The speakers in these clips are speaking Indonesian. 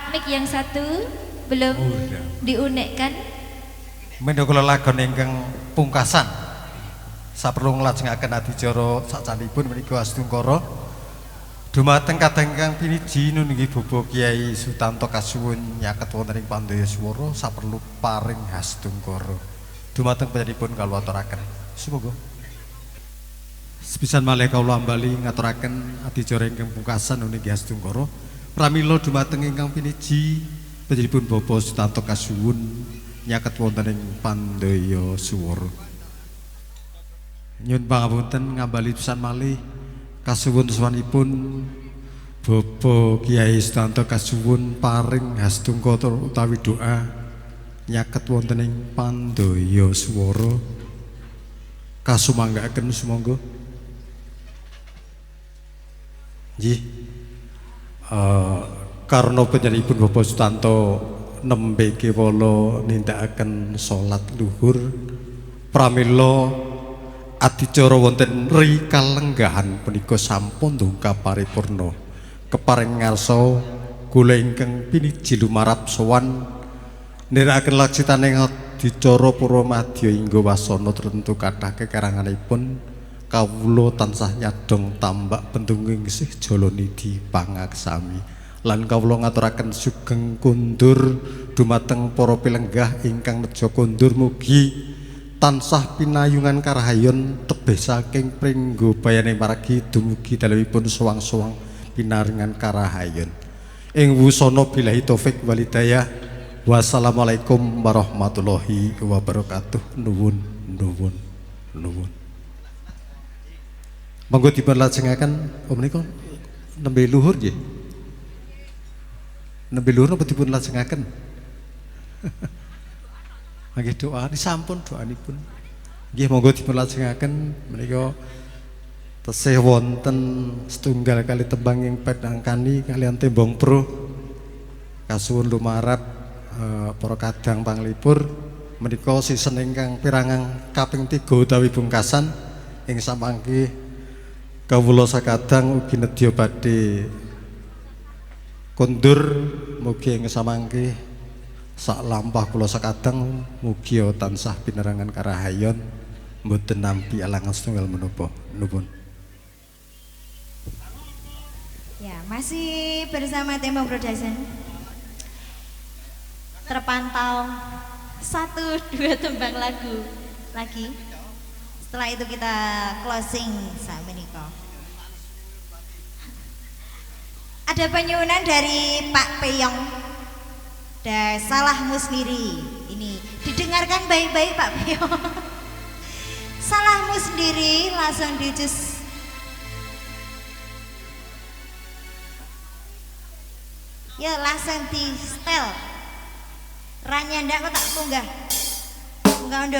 mic yang satu belum diunekkan. Menika kula lagon ingkang pungkasan. Saperlu nglajengaken adicara sacanipun menika Hastungkara. Dumateng kadang ingkang piniji nunggih Bobo Kiai Sutanto kasuwun nyaket wonten ing Pandaya Swara saperlu paring Hastungkara. Dumateng panjenenganipun kula aturaken. Sumangga. Sepisan malih kula ambali ngaturaken adicara ingkang pungkasan nunggih Hastungkara. Pramila dumateng ingkang piniji panjenenganipun Bapak Sutanto kasuwun nyaket wonten ing Pandaya Swara. Nyuwun pangapunten ngambali pisan malih kasuwun sawanipun Bapak Kiai Sutanto kasuwun paring hastungkara utawi doa nyaket wonten ing Pandaya Swara. Kasumanggaken sumangga. Nggih. Karena panjenenganipun Bapak Sutanto nembe kewala nindakaken salat luhur pramila adicara wonten rikalenggahan punika sampun ndungka paripurna keparing ngarsa kula ingkang piniji lumarap sowan nirakaken laksitaning adicara Purwamadya ingga wasana tertentu kathah kekaranganipun kawula tansah nyadong tambak pentunging sih Jalanidi pangaksami lan kawula ngaturaken sugeng kundur dumateng para pilenggah ingkang neja kundur mugi tansah pinayungan karahayon tebih saking pringgo bayane margi dumugi dalemipun sowang-sowang pinaringan karahayon ing wusana billahi taufik walhidayah. Wassalamualaikum warahmatullahi wabarakatuh. Nuwun nuwun nuwun. Monggo dipun lajengaken menika nembe luhur nggih. Nembe luhur napa dipun lajengaken? Nggih doa sampun doanipun. Nggih monggo dipun lajengaken menika tesih wonten setunggal kali tembang ing pedangkani kalian tembong pro kasuwun lumarap para kadang panglipur menika season ingkang pirangang kaping 3 utawi pungkasan ing samangke kawula sakadang ugi nedya badhe kondur mugi ing samangke sak lampah kula sakadang mugi tansah pinerangan karahayon mboten nampi alangan setunggal menapa. Nuwun. Ya, masih bersama Tembong Production. Terpantau 1-2 tembang lagu lagi. Setelah itu kita closing samenika. Ada penyuwunan dari Pak Peyong dan Salahmu Sendiri. Ini didengarkan baik-baik Pak Peyong. Salahmu Sendiri langsung dijus. Ya langsung di setel. Ranyanda kok tak munggah. Munggah ondo.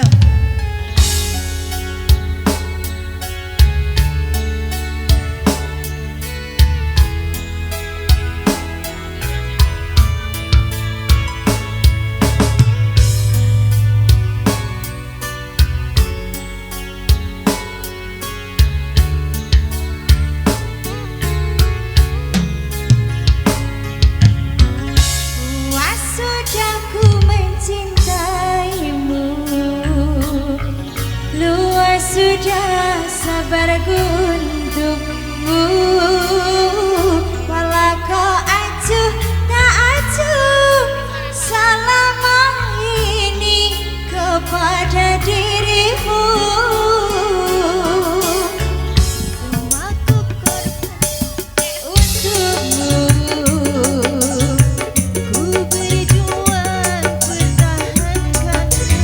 Sudah sabar untukmu walau kau acuh tak acuh selama ini kepada dirimu. Aku korban untukmu, ku berjuang pertahankanmu.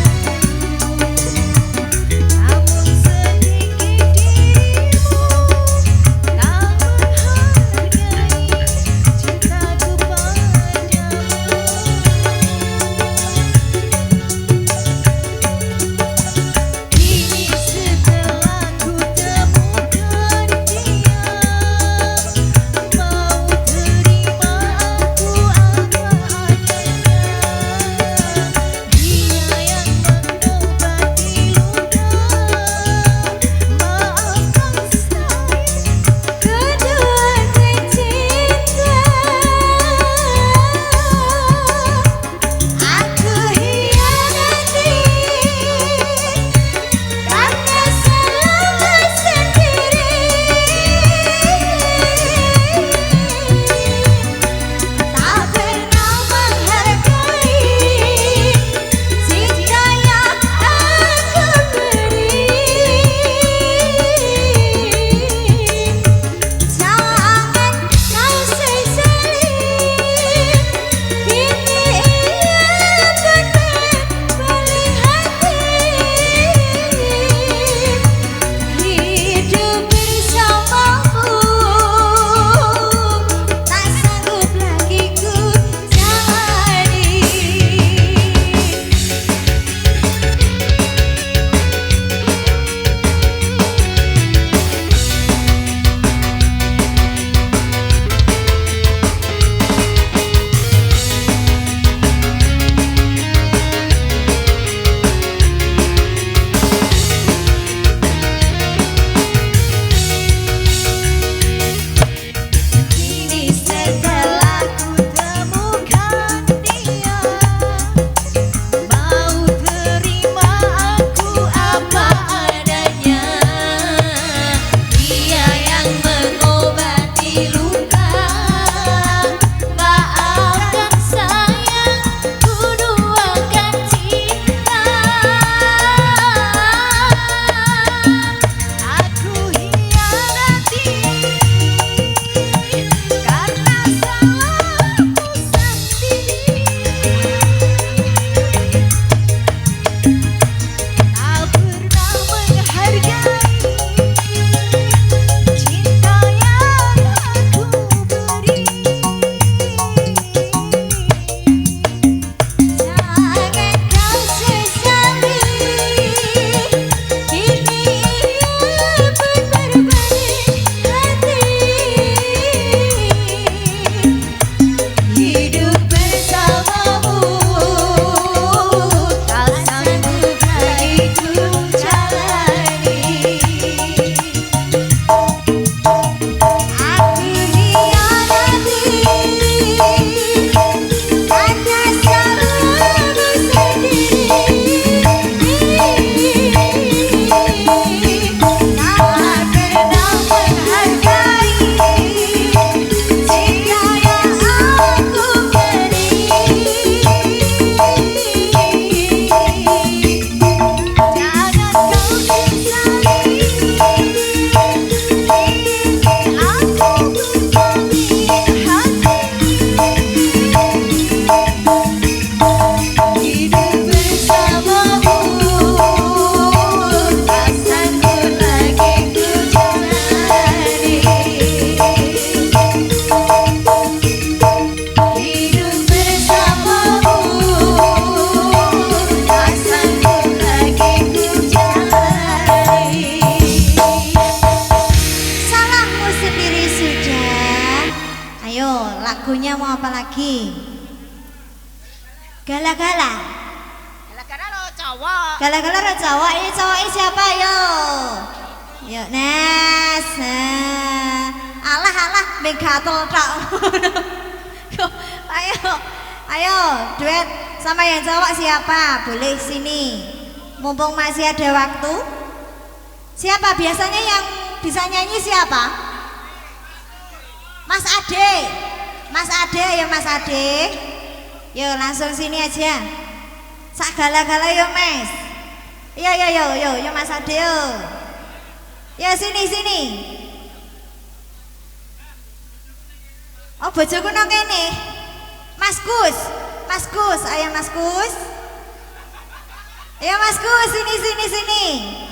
Namun sedikit dirimu lagi. Gala-gala. Gara-gara lo cowok. Gala-gala ro cowok. Ini cowoknya siapa yo? Yuk Nes. Nah. Alah begatul tok. Yo, ayo duet sama yang cowok siapa? Boleh sini. Mumpung masih ada waktu. Siapa biasanya yang bisa nyanyi siapa? Mas Ade. Mas Ade ya Mas Ade. Yo langsung sini aja. Sak gala-gala yo Mas. Yo Mas Ade yo. Yo sini. Oh bojoku nang kene. Mas Gus, ayo Mas Gus. Ayo Mas Gus, sini.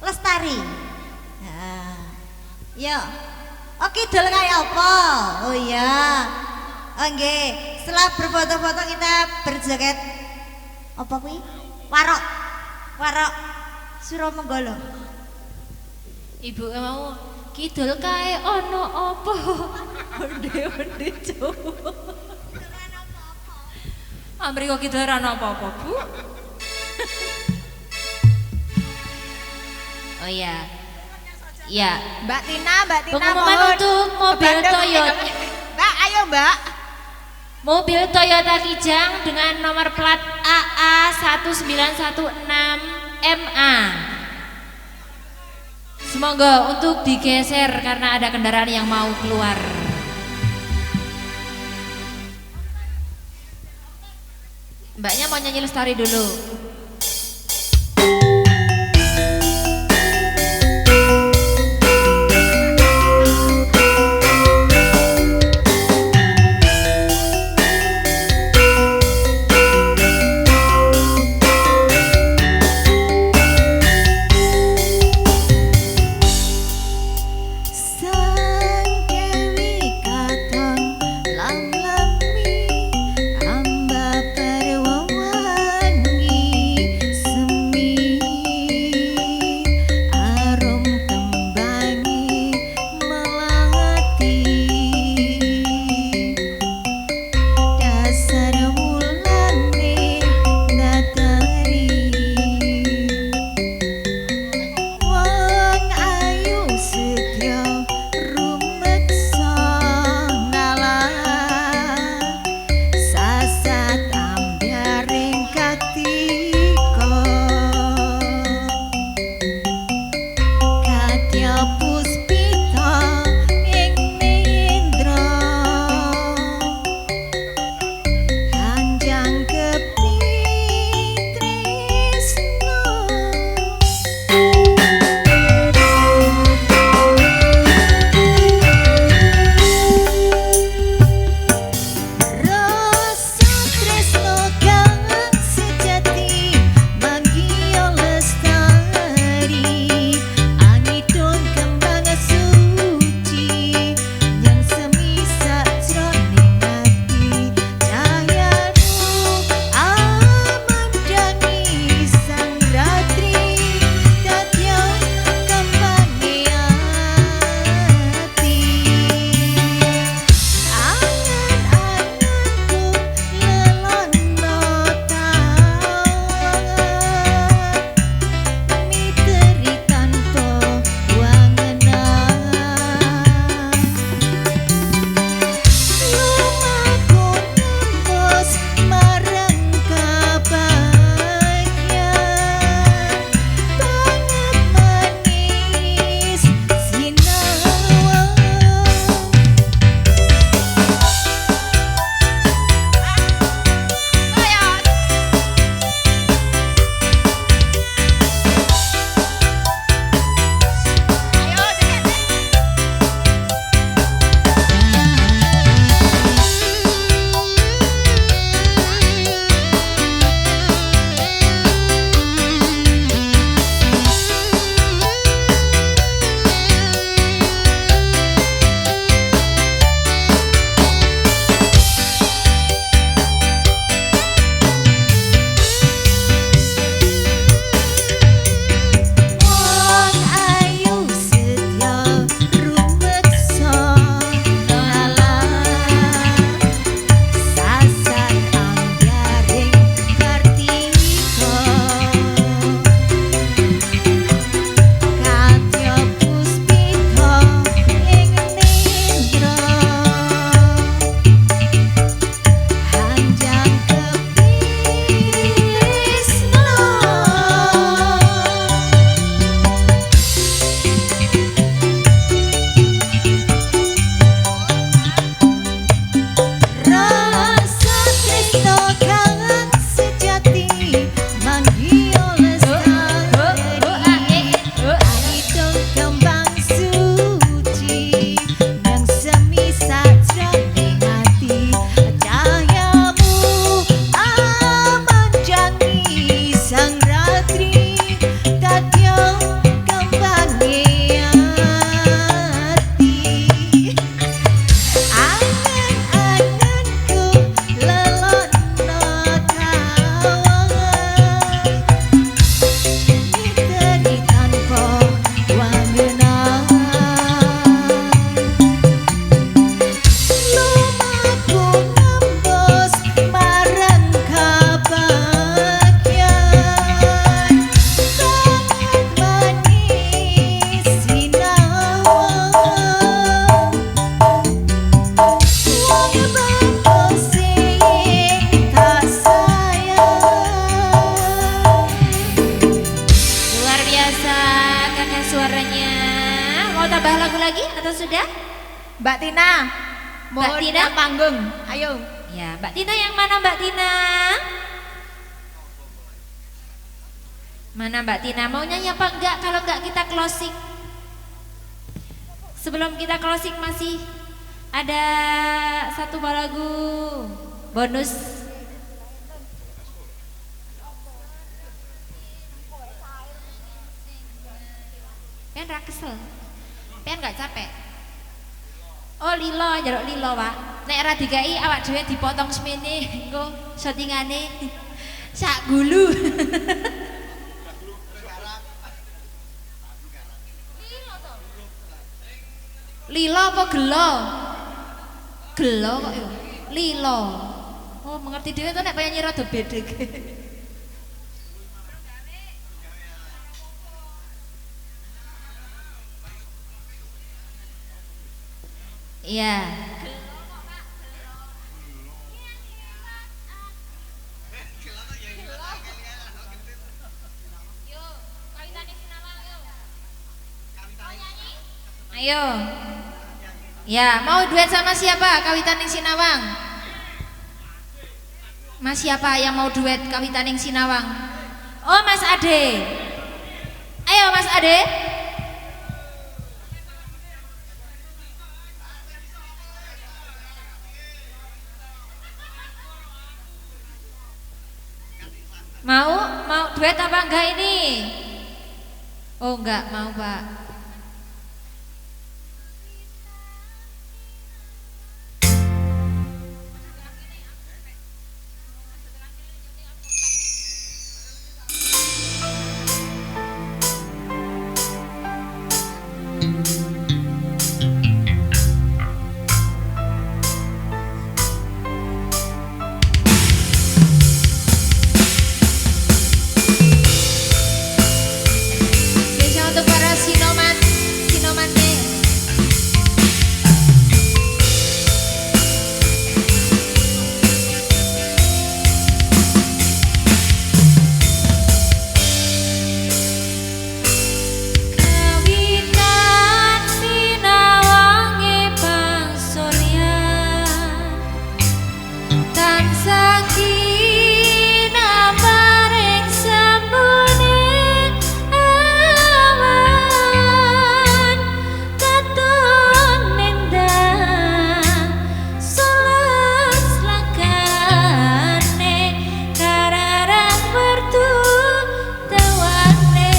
Lestari. Nah. Yo. Oke, dol kayak apa? Oh iya. Oke, setelah berfoto-foto kita berjoget apa kuwi? Warok Suromenggala. Ibu mau kidul kae ono apa? Onde-onde Jawa. Amriko kidul ora ono apa-apa, Bu. Oh iya. Ya, Mbak Tina pengumuman mohon. untuk mobil Bandung. Toyota. Mbak, ayo Mbak. Mobil Toyota Kijang dengan nomor plat AA 1916 MA. Semoga untuk digeser karena ada kendaraan yang mau keluar. Mbaknya mau nyanyi Lestari dulu. Amba perwawangi Mbak Mohon Tina? panggung. Ayo. Ya, Mbak Tina yang mana Mbak Tina? Mana Mbak Tina? Mau nyanyi apa enggak? Kalau enggak kita closing. Sebelum kita closing masih ada satu lagu bonus. Pengen ra kesel. Pengen gak capek. Oh lilo, jeruk lilo, Pak. Nek ra dikai awak dhewe dipotong semene engko syutingane sak gulu. Lilo apa gelo? Gelo kok ya. Lilo. Oh, mengerti dhewe to nek penyanyi rada bedhek. Iya. Ayo. Ya, mau duet sama siapa? Kawitan ning Sinawang. Mas siapa yang mau duet Kawitan ning Sinawang? Oh, Mas Ade. Ayo Mas Ade. Mau duet apa enggak ini? Oh enggak mau Pak. Spesial untuk para sinoman nih. Kawitan sinawange Bang Surya tansah kinambareng sambune awan katon nendang solas lakane kararang mertu tawane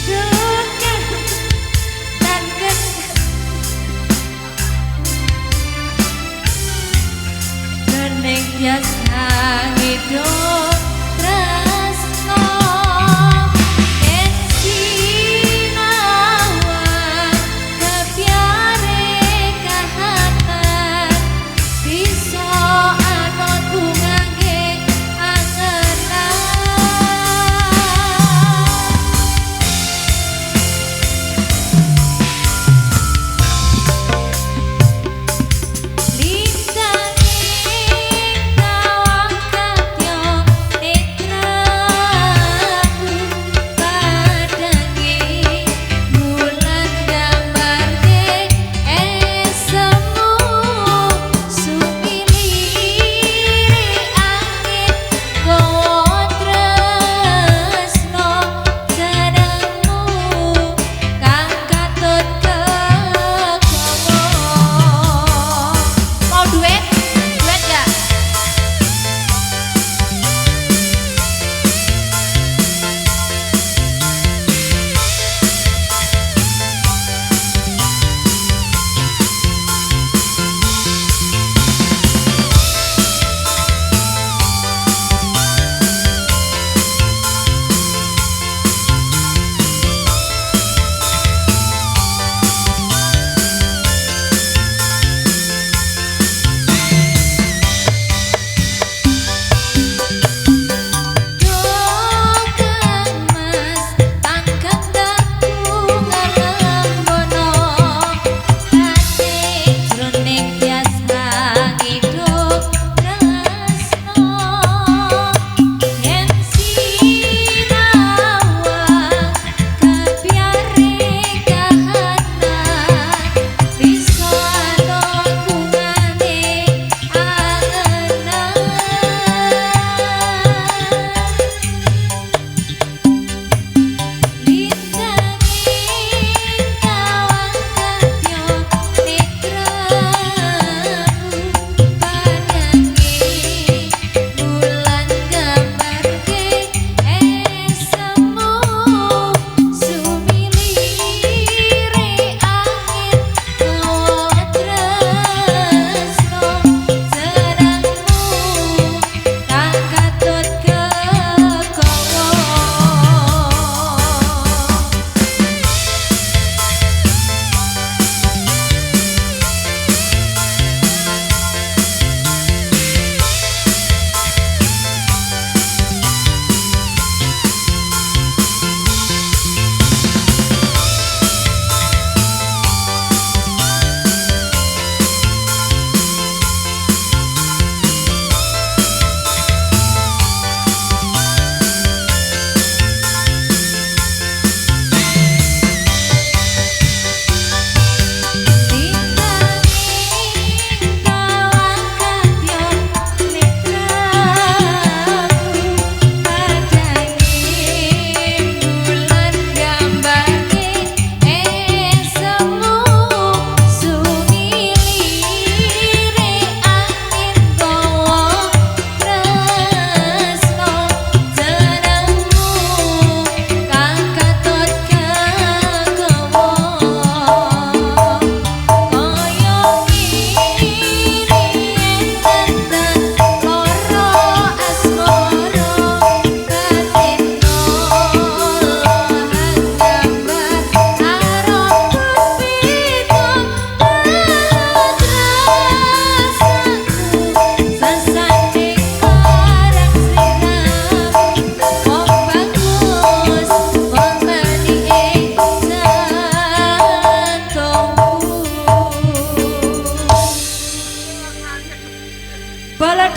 dukan tan Nening biasa hidup tresno ing Sinawang kepiare kahatan bisa anut bungake angenan Lintang ing kawang kadya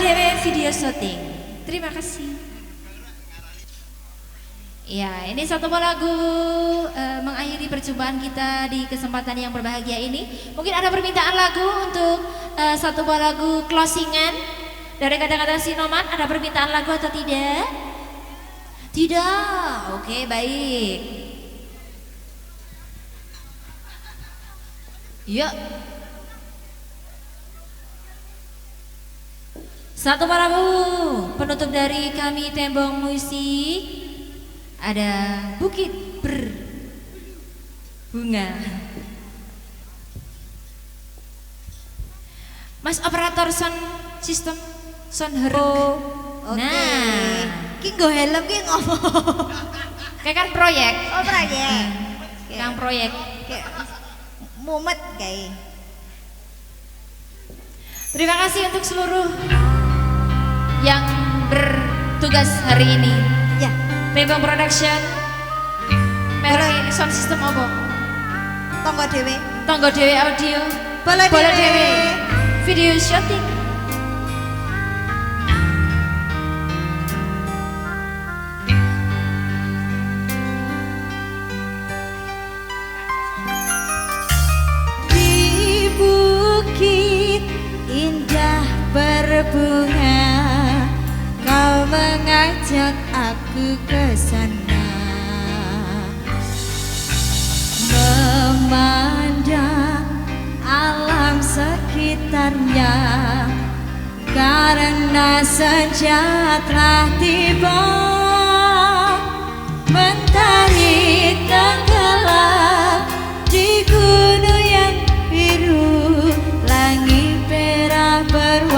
Dewe video syuting. Terima kasih. Ya, ini satu buah lagu mengakhiri perjumpaan kita di kesempatan yang berbahagia ini. Mungkin ada permintaan lagu untuk satu buah lagu closingan dari kata-kata Sinoman. Ada permintaan lagu atau tidak? Tidak. Oke, baik. Yuk. Satu buah lagu penutup dari kami Tembong Musik. Ada Bukit Berbunga. Mas operator sound system sound hero. Oke. Nah, Ki nggo helm ki ngopo? kayak kan proyek. Oh, proyek. Kang proyek. Kayak mumet kayak. Terima kasih untuk seluruh yang bertugas hari ini. Ya. Tembong Production. Merek sound system apa? Tonggo dhewe. Tonggo Dewe Audio. Bola Bola dhewe. Dewe. Video shooting. Di bukit indah berbunga, kau mengajak aku ke sana, memandang alam sekitarnya, karena senja telah tiba, mentari tenggelam di gunung yang biru, langit merah berwarna